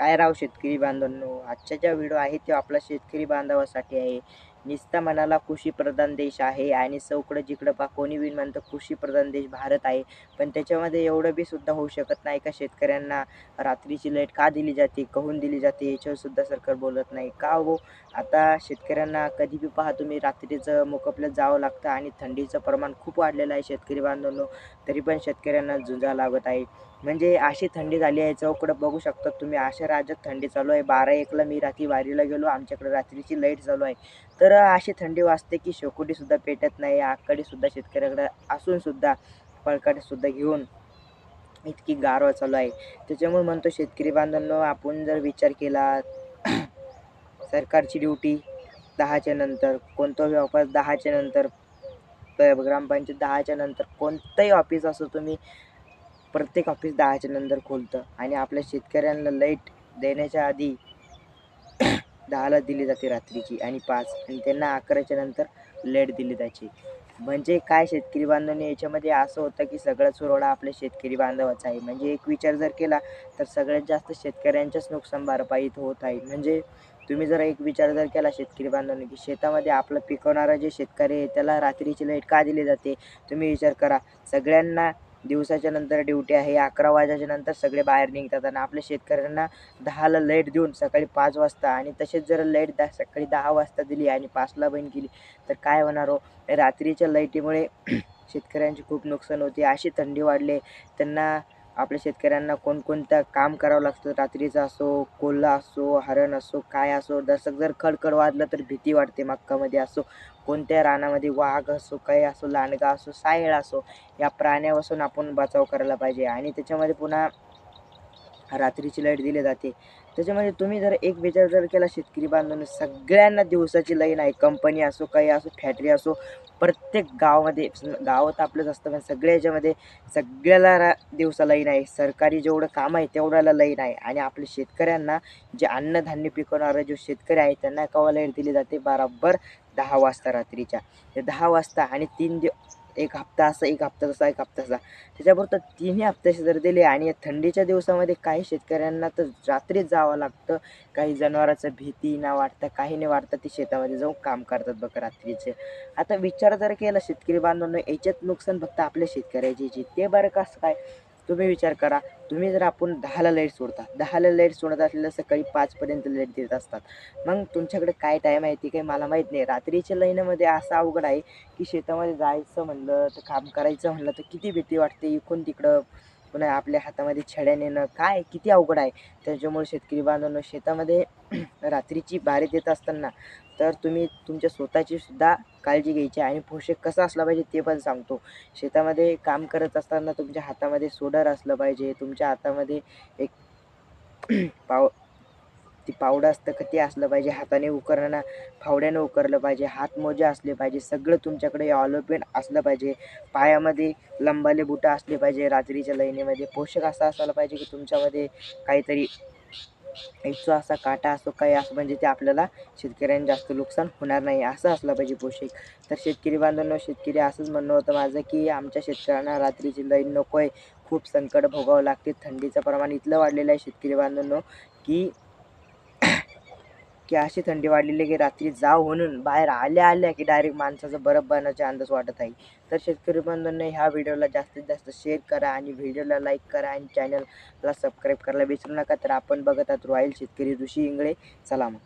काय राव शेतकरी बांधवांनो, आजचा ज्या व्हिडिओ आहे तो आपला शेतकरी बांधवासाठी आहे. नुसता म्हणाला कृषीप्रधान देश आहे आणि चौकडं जिकडं पहा कोणी बी म्हणतं कृषीप्रधान देश भारत आहे. पण त्याच्यामध्ये एवढं बी सुद्धा होऊ शकत नाही का शेतकऱ्यांना रात्रीची लाईट का दिली जाते, कहून दिली जाते याच्यावर सुद्धा सरकार बोलत नाही. का हो? आता शेतकऱ्यांना कधी बी पहा तुम्ही रात्रीचं मोकापल्यात जावं लागतं आणि थंडीचं प्रमाण खूप वाढलेलं आहे शेतकरी बांधवांनो. तरी पण शेतकऱ्यांना झुंजावं लागत आहे. म्हणजे अशी थंडी झाली आहे चौकडं बघू शकता तुम्ही अशा राज्यात थंडी चालू आहे. 12-1ला मी रात्री वारीला गेलो. आमच्याकडे रात्रीची लाईट चालू आहे. तर अशी थंडी वाजते की शेकोटीसुद्धा पेटत नाही. आगकडीसुद्धा शेतकऱ्याकडे असून सुद्धा पळकाटीसुद्धा घेऊन इतकी गारवा चालू आहे. त्याच्यामुळे म्हणतो शेतकरी बांधवांनो आपण जर विचार केला सरकारची ड्युटी 10च्या नंतर, कोणताही ऑफिस 10च्या नंतर, ग्रामपंचायत 10च्या नंतर कोणतंही ऑफिस असो तुम्ही प्रत्येक ऑफिस 10च्या नंतर खोलतं आणि आपल्या शेतकऱ्यांना लाईट देण्याच्या आधी 10ला दिली जाते रात्रीची आणि 5 आणि त्यांना 11च्या नंतर लाईट दिली जायची. म्हणजे काय शेतकरी बांधवांनो याच्यामध्ये असं होतं की सगळा चुरोडा आपल्या शेतकरी बांधवाचा आहे. म्हणजे एक विचार जर केला तर सगळ्यात जास्त शेतकऱ्यांच्याच नुकसान भरपाई इथं होत आहे. म्हणजे तुम्ही जर एक विचार जर केला शेतकरी बांधवांनो की शेतामध्ये आपलं पिकवणारा जे शेतकरी आहे त्याला रात्रीची लाईट का दिली जाते? तुम्ही विचार करा. सगळ्यांना दिवसाच्या नंतर ड्युटी आहे. 11 वाजेच्या नंतर सगळे बाहेर निघतात आणि आपल्या शेतकऱ्यांना 10ला लाईट देऊन सकाळी 5 वाजता आणि तसेच जर लाईट सकाळी 10 वाजता दिली आणि 5ला बंद केली तर काय होणार हो? रात्रीच्या लाईटीमुळे शेतकऱ्यांची खूप नुकसान होते. अशी थंडी वाढली त्यांना आपल्या शेतकऱ्यांना कोणकोणतं काम करावं लागतं. रात्रीचा असो, कोल्हा असो, हरण असो, काय असो. जर खडखड वाजलं तर भीती वाटते. मक्कामध्ये असो, कोणत्या रानामध्ये वाघ असो, काही असो, लांडगा असो, सायळ असो, या प्राण्यापासून आपण बचाव करायला पाहिजे आणि त्याच्यामध्ये पुन्हा रात्रीची लाईट दिली जाते. त्याच्यामध्ये तुम्ही जर एक विचार जर केला शेतकरी बांधवांनो सगळ्यांना दिवसाची लाईन आहे. कंपनी असो, काही असो, फॅक्टरी असो, प्रत्येक गावामध्ये गावात आपलंच असतं पण सगळ्या ह्याच्यामध्ये सगळ्याला दिवसा लाईन आहे. सरकारी जेवढं काम आहे तेवढ्याला लाईन आहे आणि आपल्या शेतकऱ्यांना जे अन्नधान्य पिकवणारा जो शेतकरी आहे त्यांना केव्हा लाईट दिली जाते? बरोबर 10 वाजता रात्रीच्या. ते 10 वाजता आणि 1 हप्ता असा, 1 हप्ता तसा, 1 हप्ता तसा. त्याच्यापुरतं तिन्ही हप्त्याचे जर दिले आणि या थंडीच्या दिवसामध्ये काही शेतकऱ्यांना तर रात्रीच जावं लागतं. काही जनावराचं भीती न वाटता, काही नाही वाटतं ते शेतामध्ये जाऊन काम करतात बघा रात्रीचे. आता विचार जर केला शेतकरी बांधवांनो याच्यात नुकसान फक्त आपल्या शेतकऱ्याची ते बरं कसं काय? तुम्ही विचार करा. तुम्ही जर आपण 10ला लाईट सोडता. 10ला लाईट सोडत असलेलं सकाळी 5 पर्यंत लाईट देत असतात. मग तुमच्याकडे काय टाईम आहे ते काही मला माहीत नाही. रात्रीच्या लाईनमध्ये असं अवघड आहे की शेतामध्ये जायचं म्हणलं तर काम करायचं म्हणलं तर किती भीती वाटते इकडून-तिकडं. पुन्हा आपल्या हातामध्ये छड्या नेणं काय किती अवघड आहे. त्याच्यामुळे शेतकरी बांधवांनो शेतामध्ये रात्रीची बारी देत असताना तर तुम्ही तुमच्या स्वतःची सुद्धा काळजी घ्यायची आणि पोषक कसं असला पाहिजे ते पण सांगतो. शेतामध्ये काम करत असताना तुमच्या हातामध्ये सोडर असलं पाहिजे. तुमच्या हातामध्ये एक पाव ती फावडं असतं का ते असलं पाहिजे. हाताने उकरताना फावड्यानं उकरलं पाहिजे. हातमोजे असले पाहिजे. सगळं तुमच्याकडे ऑलोपेन असलं पाहिजे. पायामध्ये लंबाले बुटं असले पाहिजे. रात्रीच्या लाईनीमध्ये पोषक असा असायला पाहिजे की तुमच्यामध्ये काहीतरी इचू असा काटा असो काही असो म्हणजे ते आपल्याला शेतकऱ्यांना जास्त नुकसान होणार नाही असं असलं पाहिजे पोषक. तर शेतकरी बांधवांनो शेतकरी असंच म्हणणं होतं माझं की आमच्या शेतकऱ्यांना रात्रीची लाईन नको आहे. खूप संकट भोगावं लागते. थंडीचं प्रमाण इतकं वाढलेलं आहे शेतकरी बांधवांनो की अशी थंडी वाढलेली की रात्री जाव म्हणून बाहेर आल्या की डायरेक्ट माणसाचं बरफ बनण्याचा अंदाज वाटत आहे. तर शेतकरी बंधूंनो ह्या व्हिडिओला जास्तीत जास्त शेअर करा आणि व्हिडिओला लाईक करा आणि चॅनलला सबस्क्राईब करायला विसरू नका. तर आपण बघत आहात रॉयल शेतकरी ऋषी इंगळे. चला मग.